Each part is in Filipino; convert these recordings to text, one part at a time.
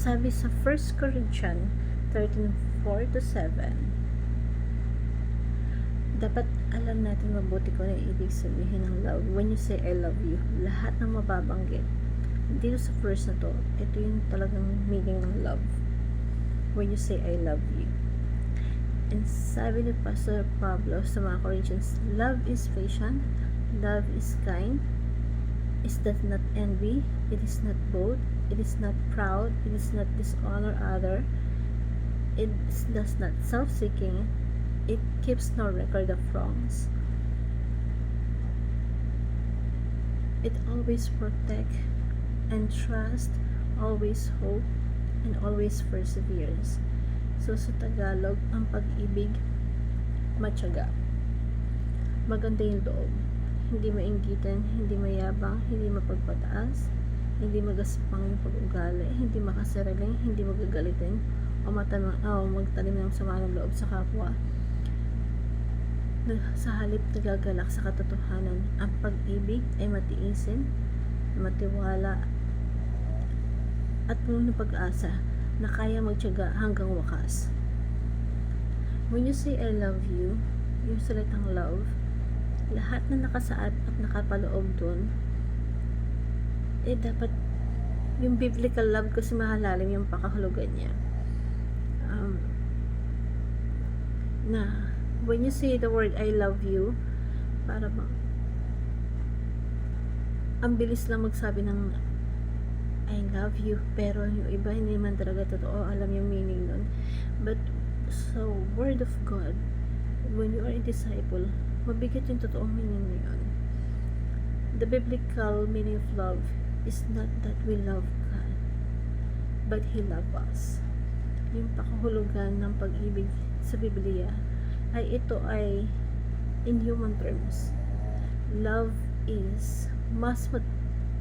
Sabi sa 1 Corinthians 13:4-7, dapat alam natin mabuti kung ano ibig sabihin ng love. When you say I love you, lahat ng mababanggit dito sa verse na to, ito yung talagang meaning ng love. When you say I love you. And sabi ni Pastor Pablo sa mga Corinthians, love is patient, love is kind, it does not envy, it is not bold, it is not proud, it is not dishonor other, it does not self-seeking, it keeps no record of wrongs, it always protect and trust, always hope, and always perseveres. So sa Tagalog, ang pag-ibig, matyaga, maganda yung loob, hindi mainggitan, hindi mayabang, hindi mapagpataas, hindi magaspang yung pag-ugali, hindi makasaraling, hindi magagalitin, o magtanim ng sama ng loob sa kapwa. Sa halip nagagalak sa katotohanan, ang pag-ibig ay matiisin, matiwala, at puno ng pag-asa na kaya magtiyaga hanggang wakas. When you say I love you, yung salitang love, lahat na nakasaad at nakapaloob dun, dapat yung biblical love kasi mahalalim yung pakahulugan niya. Na when you say the word I love you, para bang ang bilis lang magsabi ng I love you, pero yung iba hindi man talaga totoo alam yung meaning nun. But sa word of God, when you are a disciple, mabigat yung totoong meaning na yun. The biblical meaning of love is not that we love God, but He loves us. Yung pakahulugan ng pag-ibig sa Biblia ay ito ay in human terms. Love is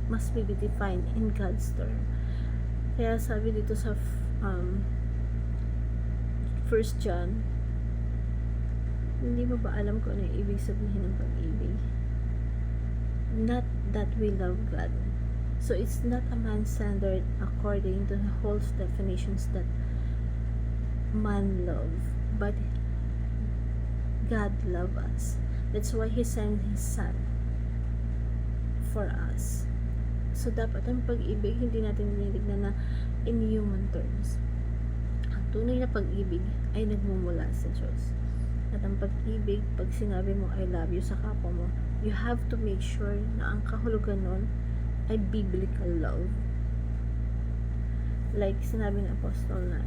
must be defined in God's term. Kaya sabi dito sa 1 John, hindi mo ba alam kung ano yung ibig sabihin ng pag-ibig? Not that we love God. So it's not a man's standard according to the whole definitions that man love, but God love us. That's why He sent His Son for us. So dapat ang pag-ibig hindi natin tinitignan na in human terms. Ang tunay na pag-ibig ay nagmumula sa Diyos. At ang pag-ibig, pag sinabi mo I love you sa kapwa mo, you have to make sure na ang kahulugan nun ay biblical love. Like sinabi ng apostol na,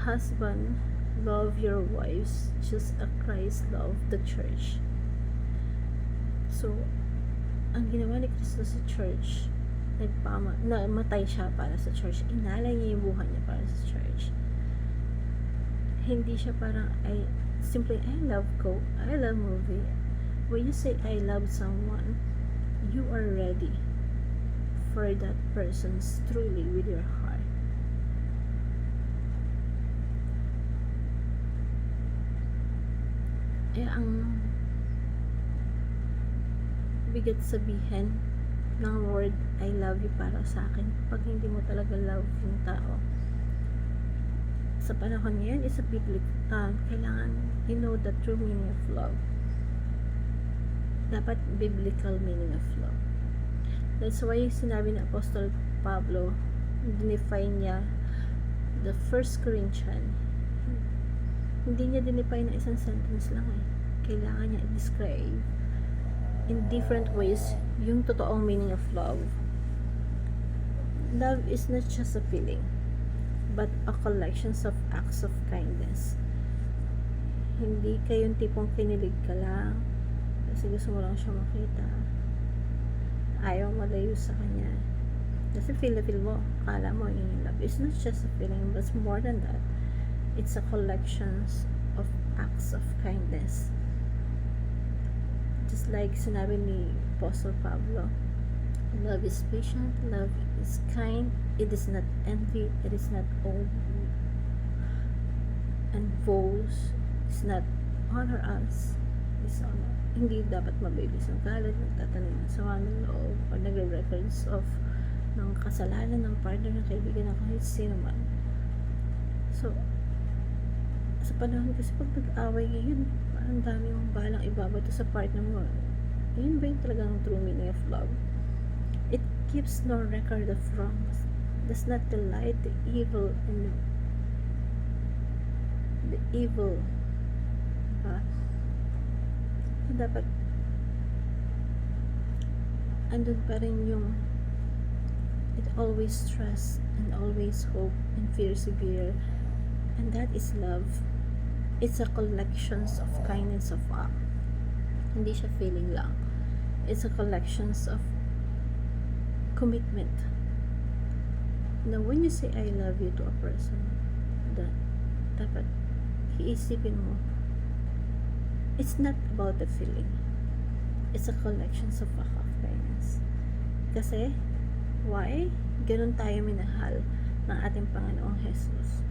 husband, love your wives just as Christ loved the church. So ang ginawa ni Kristo sa church, namatay siya para sa church, inalay niya yung buhay niya para sa church. Hindi siya parang simply I love Coke, I love movie. When you say I love someone, you are ready for that person truly with your heart. Ang bigat sabihin ng word I love you para sa akin pag hindi mo talaga love yung tao. Sa panahon ngayon, is a biblical kailangan you know the true meaning of love. Dapat biblical meaning of love. That's why sinabi ni Apostle Pablo, dinefine niya the 1 Corinthians. Hindi niya dinefine na isang sentence lang Kailangan niya i-describe in different ways yung totoong meaning of love. Love is not just a feeling, but a collection of acts of kindness. Hindi kayong tipong kinilig ka lang kasi gusto mo lang siya makita, ayaw malayo sa kanya kasi feel mo, akala mo yung love. It's not just a feeling, but it's more than that. It's a collection of acts of kindness. Just like sinabi ni Apostle Pablo, love is patient, love is kind, it is not envy, it is not old and boast, it's not honor us, it's honor. Hindi dapat mabilis ang galit, nagtatanim ng sama ng loob, or nagre-records of ng kasalanan ng partner, ng kaibigan, ng kahit sino man. So, sa panahon kasi pag nag-away ngayon, parang dami mong balang ibabato sa partner mo. Yun ba yung talagang true meaning of love? It keeps no record of wrongs, does not delight the evil and the evil. Diba? Dapat andun pa rin yung it always trusts and always hope and persevere, and that is love. It's a collections of kindness of act. Hindi siya feeling lang. It's a collections of commitment. Now, when you say I love you to a person, dapat iisipin mo, it's not about the feeling. It's a collections of act of kindness. Kasi, why? Ganun tayo minahal ng ating Panginoong Jesus.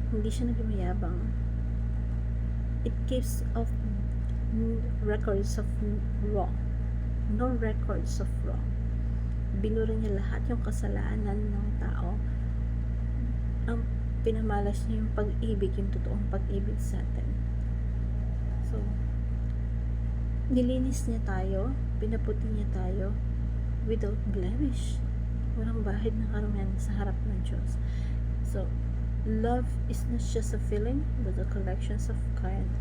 Hindi siya nagmayabang. It keeps of records of wrong. No records of wrong. Binura niya lahat yung kasalanan ng tao. Ang pinamalas niya yung pag-ibig, yung totoong pag-ibig sa atin. So, nilinis niya tayo, pinaputi niya tayo without blemish. Walang bahid na karumihan sa harap ng Diyos. So, love is not just a feeling, but a collections of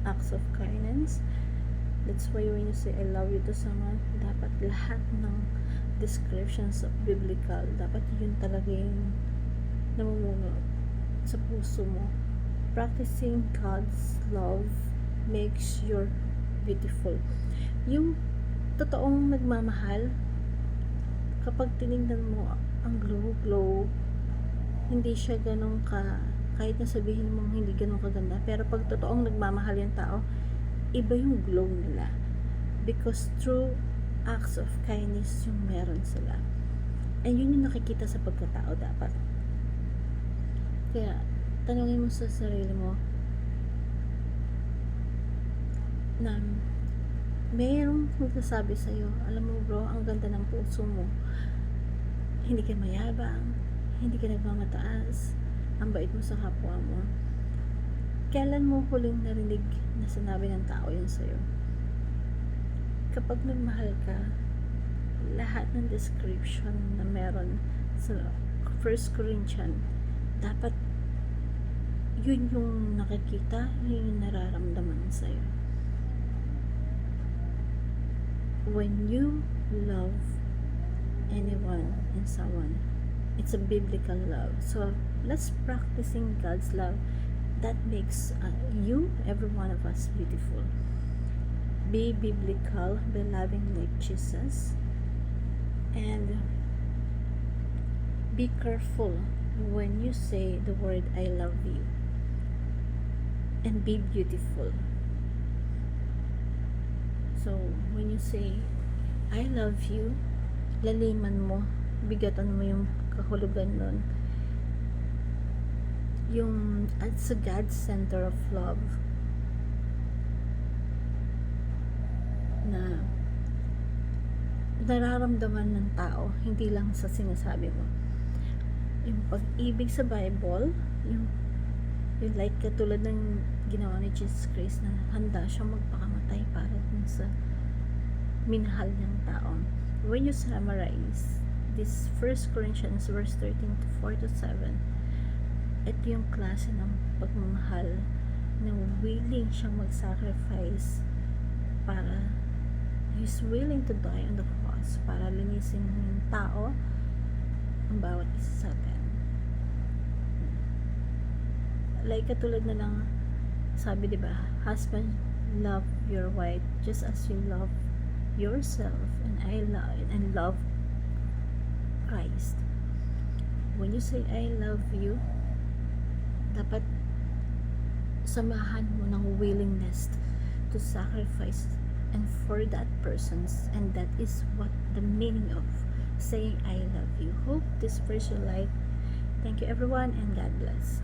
acts of kindness. That's why when you say I love you to someone, dapat lahat ng descriptions of biblical, dapat yun talaga yung namumuno sa puso mo. Practicing God's love makes you beautiful. Yung totoong nagmamahal, kapag tinignan mo ang glow, hindi siya ganun kahit na sabihin mong hindi ganun kaganda, pero pag totoong nagmamahal yung tao, iba yung glow nila. Because true acts of kindness yung meron sila. And yun yung nakikita sa pagkatao dapat. Kaya, tanungin mo sa sarili mo na mayroong magsasabi sa'yo, alam mo bro, ang ganda ng puso mo. Hindi ka mayabang, hindi ka nagmamataas, ang bait mo sa kapwa mo. Kailan mo huling narinig na sinabi ng tao yun sa'yo? Kapag nagmahal ka, lahat ng description na meron sa 1 Corinthians, dapat yun yung nakikita, yun yung nararamdaman sa'yo. When you love anyone and someone, it's a biblical love. So let's practicing God's love. That makes you, every one of us, beautiful. Be biblical, be loving like Jesus, and be careful when you say the word I love you, and be beautiful. So when you say I love you, laliman mo, bigatan mo yung kahulugan nun. Yung it's a God's center of love na nararamdaman ng tao, hindi lang sa sinasabi mo. Yung pag-ibig sa Bible, yung like katulad ng ginawa ni Jesus Christ na handa siyang magpakamatay para dun sa minahal niyang tao. When you summarize this 1 Corinthians verse 13 to 4 to 7, ito yung klase ng pagmamahal na willing siyang mag-sacrifice para he's willing to die on the cross para linisin yung tao, ang bawat isa sa atin. Like katulad na lang sabi, diba, husband, love your wife just as you love yourself, and I love Christ. When you say I love you, dapat samahan mo ng willingness to sacrifice and for that person's, and that is what the meaning of saying I love you. Hope this verse you like. Thank you everyone, and God bless.